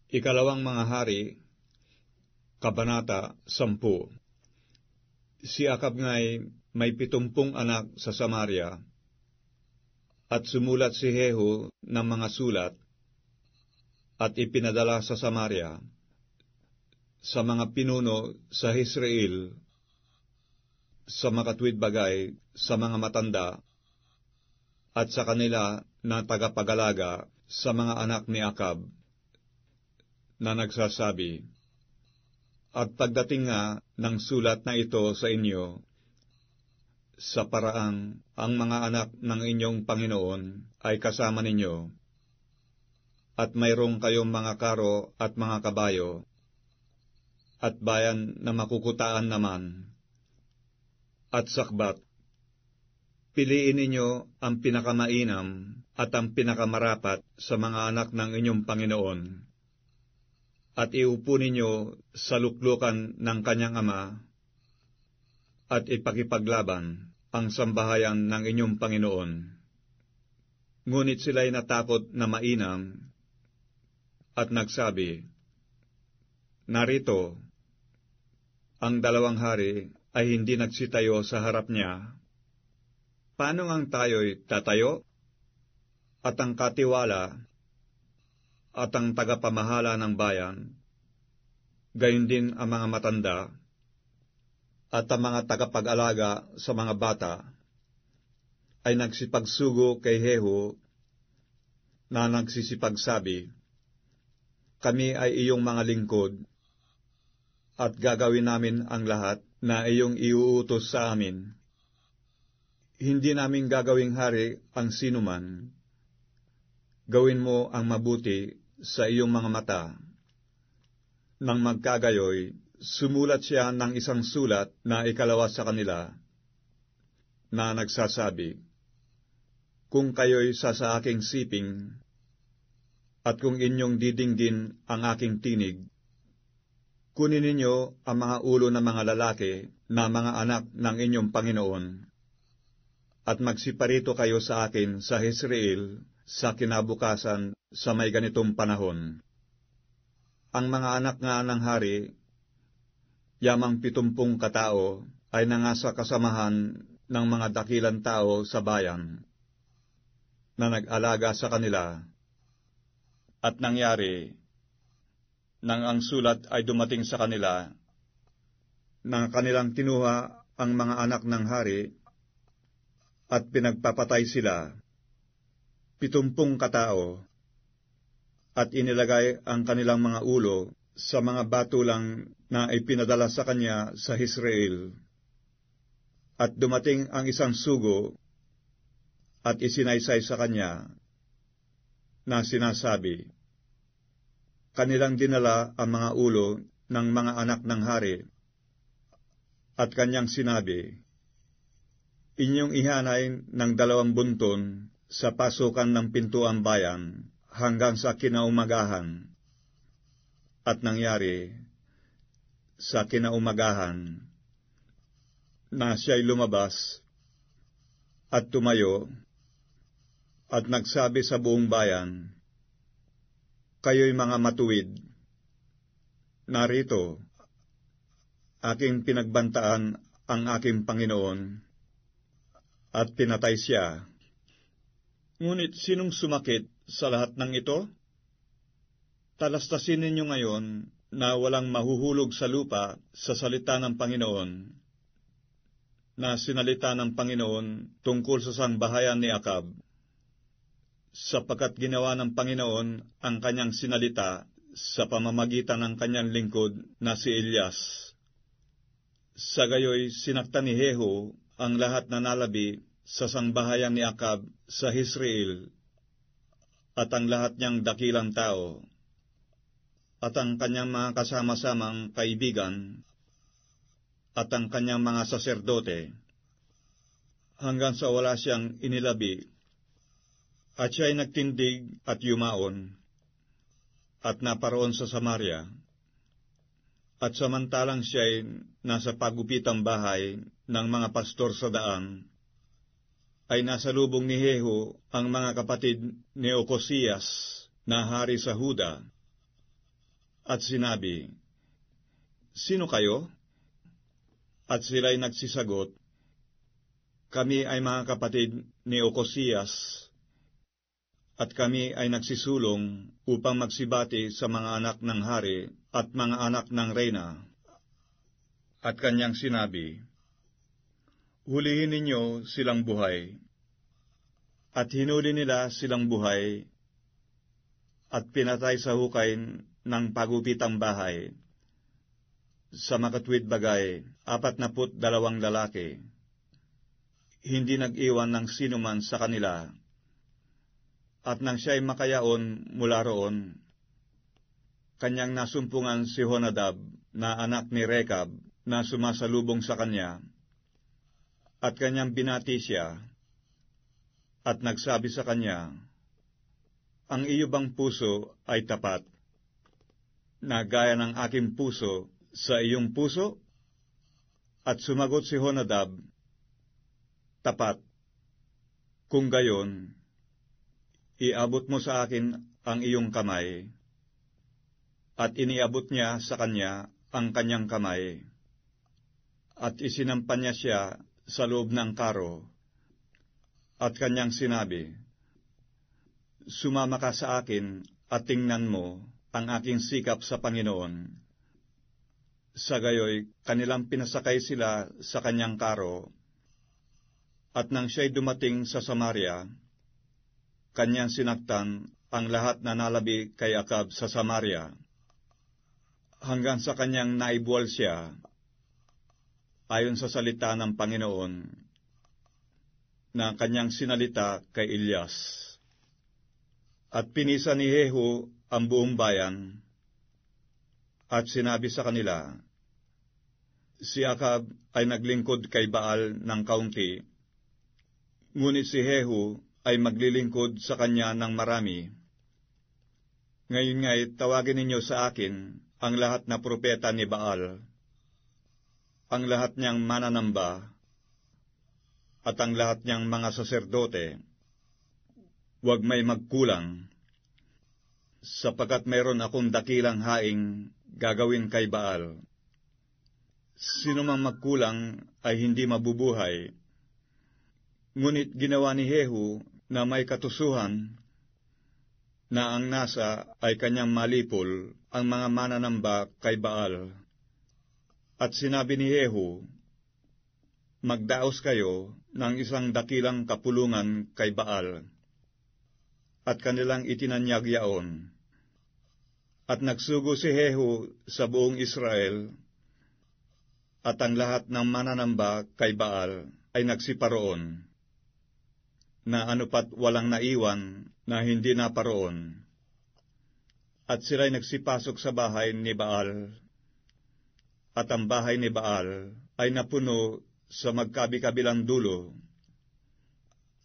Ikalawang mga hari, Kabanata 10. Si Akab nga'y may 70 anak sa Samaria, at sumulat si Jehu ng mga sulat, at ipinadala sa Samaria, sa mga pinuno sa Israel, sa makatwid bagay, sa mga matanda, at sa kanila na tagapag-alaga sa mga anak ni Akab, na nagsasabi, at pagdating nga ng sulat na ito sa inyo, sa paraang ang mga anak ng inyong Panginoon ay kasama ninyo, at mayroong kayong mga karo at mga kabayo, at bayan na makukutaan naman, at sakbat. Piliin ninyo ang pinakamainam at ang pinakamarapat sa mga anak ng inyong Panginoon, at iupo ninyo sa luklukan ng kanyang ama, at ipakipaglaban ang sambahayan ng inyong Panginoon. Ngunit sila'y natakot na mainam, at nagsabi, narito, ang 2 hari ay hindi nagsitayo sa harap niya. Paano ang tayo'y tatayo? At ang katiwala at ang tagapamahala ng bayan, gayon din ang mga matanda at ang mga tagapag-alaga sa mga bata, ay nagsipagsugo kay Jehu na nagsisipagsabi, kami ay iyong mga lingkod, at gagawin namin ang lahat na iyong iuutos sa amin. Hindi namin gagawing hari ang sinuman. Gawin mo ang mabuti sa iyong mga mata. Nang magkagayoy, sumulat siya ng isang sulat na ikalawa sa kanila, na nagsasabi, kung kayo'y sa aking siping, at kung inyong didinggin ang aking tinig, kunin ninyo ang mga ulo ng mga lalaki na mga anak ng inyong Panginoon, at magsiparito kayo sa akin sa Israel sa kinabukasan sa may ganitong panahon. Ang mga anak nga ng hari, yamang 70 katao, ay nangasa kasamahan ng mga dakilang tao sa bayan, na nag-alaga sa kanila. At nangyari, nang ang sulat ay dumating sa kanila, na kanilang kinuha ang mga anak ng hari, at pinagpapatay sila, 70 katao, at inilagay ang kanilang mga ulo sa mga batulang na ipinadala sa kanya sa Israel. At dumating ang isang sugo, at isinaysay sa kanya, na sinasabi, kanilang dinala ang mga ulo ng mga anak ng hari, at kanyang sinabi, inyong ihanay ng 2 bunton sa pasukan ng pintuang bayan hanggang sa kinaumagahan. At nangyari, sa kinaumagahan, na siya'y lumabas at tumayo at nagsabi sa buong bayan, kayo'y mga matuwid. Narito, aking pinagbantaan ang aking Panginoon, at pinatay siya. Ngunit sinong sumakit sa lahat ng ito? Talastasin ninyo ngayon na walang mahuhulog sa lupa sa salita ng Panginoon, na sinalita ng Panginoon tungkol sa sambahayan ni Akab, sapagkat ginawa ng Panginoon ang kanyang sinalita sa pamamagitan ng kanyang lingkod na si Elias. Sa gayoy sinaktan ni Jehu ang lahat na nalabi sa sangbahayan ni Akab sa Israel, at ang lahat niyang dakilang tao, at ang kanyang mga kasama-samang kaibigan, at ang kanyang mga saserdote, hanggang sa wala siyang inilabi, at siya'y nagtindig at yumaon, at naparoon sa Samaria. At samantalang siya'y nasa pagupitang bahay ng mga pastor sa daan, ay nasa lubong ni Jehu ang mga kapatid ni Ocosias na hari sa Huda, at sinabi, "Sino kayo?" At sila'y nagsisagot, "Kami ay mga kapatid ni Ocosias, at kami ay nagsisulong upang magsibati sa mga anak ng hari at mga anak ng reyna." At kanyang sinabi, "Hulihin ninyo silang buhay." At hinuli nila silang buhay at pinatay sa hukay ng pagupitang bahay. Sa makatwid bagay, 42 lalaki. Hindi nag-iwan ng sinuman sa kanila. At nang siya'y makayaon mula roon, kanyang nasumpungan si Honadab na anak ni Rekab na sumasalubong sa kanya, at kanyang binati siya, at nagsabi sa kanya, "Ang iyo bang puso ay tapat, na gaya ng aking puso sa iyong puso?" At sumagot si Honadab, "Tapat. Kung gayon, iabot mo sa akin ang iyong kamay." At iniabot niya sa kanya ang kanyang kamay, at isinampan niya siya sa loob ng karo, at kanyang sinabi, "Sumama ka sa akin at tingnan mo ang aking sikap sa Panginoon." Sa gayoy, kanilang pinasakay sila sa kanyang karo, at nang siya'y dumating sa Samaria, kanyang sinaktan ang lahat na nalabi kay Akab sa Samaria, hanggang sa kanyang naibuwal siya, ayon sa salita ng Panginoon, na kanyang sinalita kay Elias. At pinisa ni Jehu ang buong bayan, at sinabi sa kanila, "Si Akab ay naglingkod kay Baal ng kaunti, ngunit si Jehu ay maglilingkod sa kanya ng marami. Ngayon nga'y tawagin ninyo sa akin ang lahat na propeta ni Baal, ang lahat niyang mananamba, at ang lahat niyang mga saserdote. Huwag may magkulang, sapagkat mayroon akong dakilang haing gagawin kay Baal. Sino mang magkulang ay hindi mabubuhay." Ngunit ginawa ni Jehu na may katusuhan, na ang nasa ay kanyang malipol ang mga mananamba kay Baal. At sinabi ni Jehu, "Magdaos kayo ng isang dakilang kapulungan kay Baal." At kanilang itinanyag yaon. At nagsugo si Jehu sa buong Israel, at ang lahat ng mananamba kay Baal ay nagsiparoon, na anupat walang naiwan na hindi naparoon. At sila'y nagsipasok sa bahay ni Baal, at ang bahay ni Baal ay napuno sa magkabi-kabilang dulo.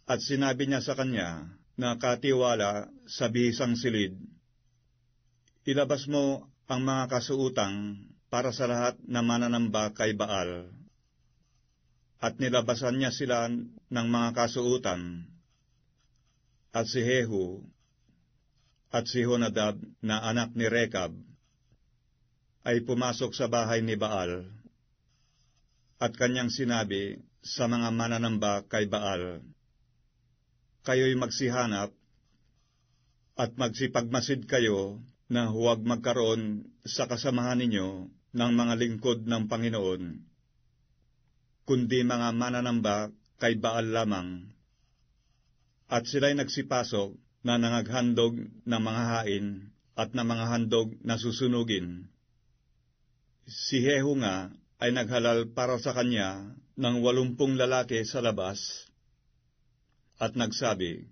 At sinabi niya sa kanya na katiwala sa bihisang silid, "Ilabas mo ang mga kasuutang para sa lahat na mananamba kay Baal." At nilabasan niya sila ng mga kasuutan. At si Jehu at si Honadab na anak ni Rekab ay pumasok sa bahay ni Baal, at kanyang sinabi sa mga mananamba kay Baal, "Kayo'y magsihanap at magsipagmasid kayo na huwag magkaroon sa kasamahan ninyo ng mga lingkod ng Panginoon, kundi mga mananamba kay Baal lamang." At sila'y nagsipasok na nangaghandog ng mga hain at ng mga handog na susunugin. Si Jehu nga ay naghalal para sa kanya ng 80 lalaki sa labas, at nagsabi,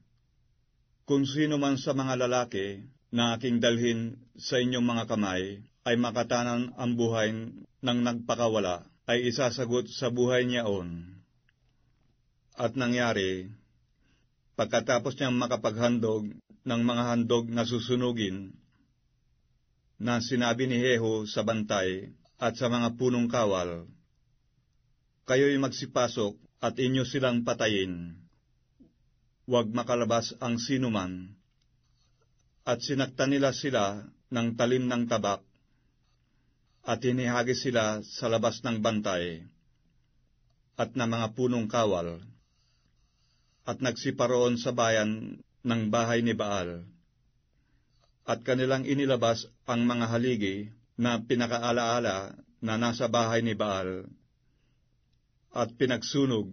"Kung sino man sa mga lalaki na aking dalhin sa inyong mga kamay ay makatanan ang buhay ng nagpakawala, ay isasagot sa buhay niyaon." At nangyari, pagkatapos niyang makapaghandog ng mga handog na susunugin, na sinabi ni Jehu sa bantay at sa mga punong kawal, "Kayo'y magsipasok at inyo silang patayin. Huwag makalabas ang sinuman." At sinaktan nila sila ng talim ng tabak at hinihagis sila sa labas ng bantay at ng mga punong kawal, at nagsiparoon sa bayan ng bahay ni Baal. At kanilang inilabas ang mga haligi na pinakaalaala na nasa bahay ni Baal, at pinagsunog,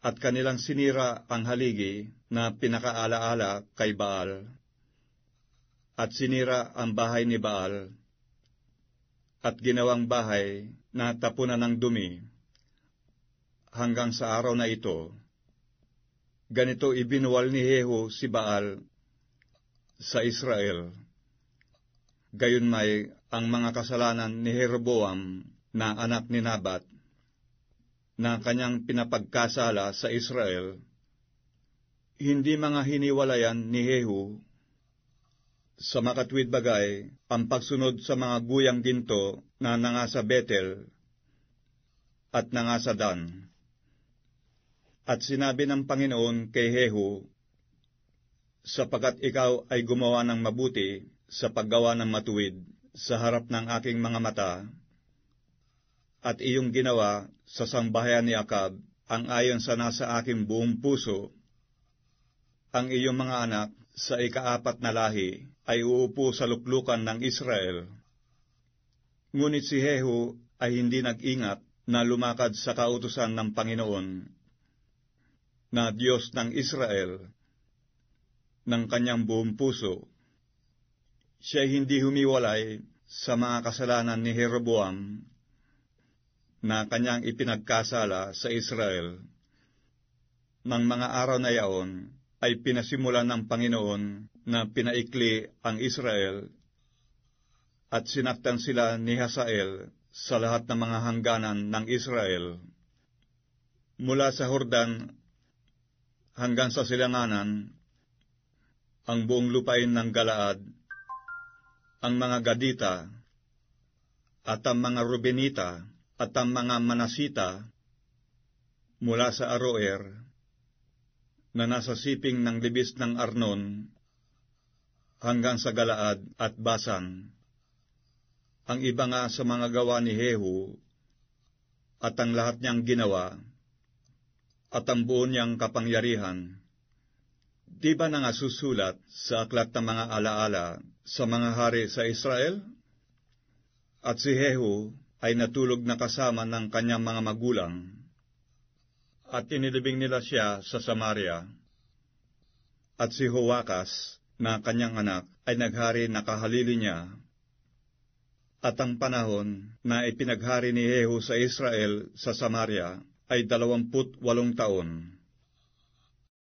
at kanilang sinira ang haligi na pinakaalaala kay Baal, at sinira ang bahay ni Baal, at ginawang bahay na tapunan ng dumi, hanggang sa araw na ito. Ganito ibinuwal ni Jehu si Baal sa Israel. Gayunmay ang mga kasalanan ni Jeroboam na anak ni Nabat, na kanyang pinapagkasala sa Israel, hindi mga hiniwalayan ni Jehu sa makatwid bagay ang pagsunod sa mga guyang ginto na nangasa Betel at nangasa Dan. At sinabi ng Panginoon kay Jehu, sapagkat ikaw ay gumawa ng mabuti sa paggawa ng matuwid sa harap ng aking mga mata, at iyong ginawa sa sambahayan ni Akab ang ayon sa nasa aking buong puso, ang iyong mga anak sa ikaapat na lahi ay uupo sa luklukan ng Israel. Ngunit si Jehu ay hindi nag-ingat na lumakad sa kautusan ng Panginoon, na Diyos ng Israel, ng kanyang buong puso. Siya hindi humiwalay sa mga kasalanan ni Jeroboam na kanyang ipinagkasala sa Israel. Nang mga araw na yaon ay pinasimulan ng Panginoon na pinaikli ang Israel, at sinaktan sila ni Hazael sa lahat ng mga hangganan ng Israel, mula sa Jordan hanggang sa silanganan, ang buong lupain ng Galaad, ang mga Gadita, at ang mga Rubenita, at ang mga Manasita, mula sa Aroer, na nasa siping ng libis ng Arnon, hanggang sa Galaad at Basan. Ang iba nga sa mga gawa ni Jehu, at ang lahat niyang ginawa, at ang buo niyang kapangyarihan, di ba nangasusulat sa aklat ng mga alaala sa mga hari sa Israel? At si Jehu ay natulog na kasama ng kanyang mga magulang, at inilibing nila siya sa Samaria. At si Joakas, na kanyang anak, ay naghari na kahalili niya. At ang panahon na ipinaghari ni Jehu sa Israel sa Samaria ay 28 taon.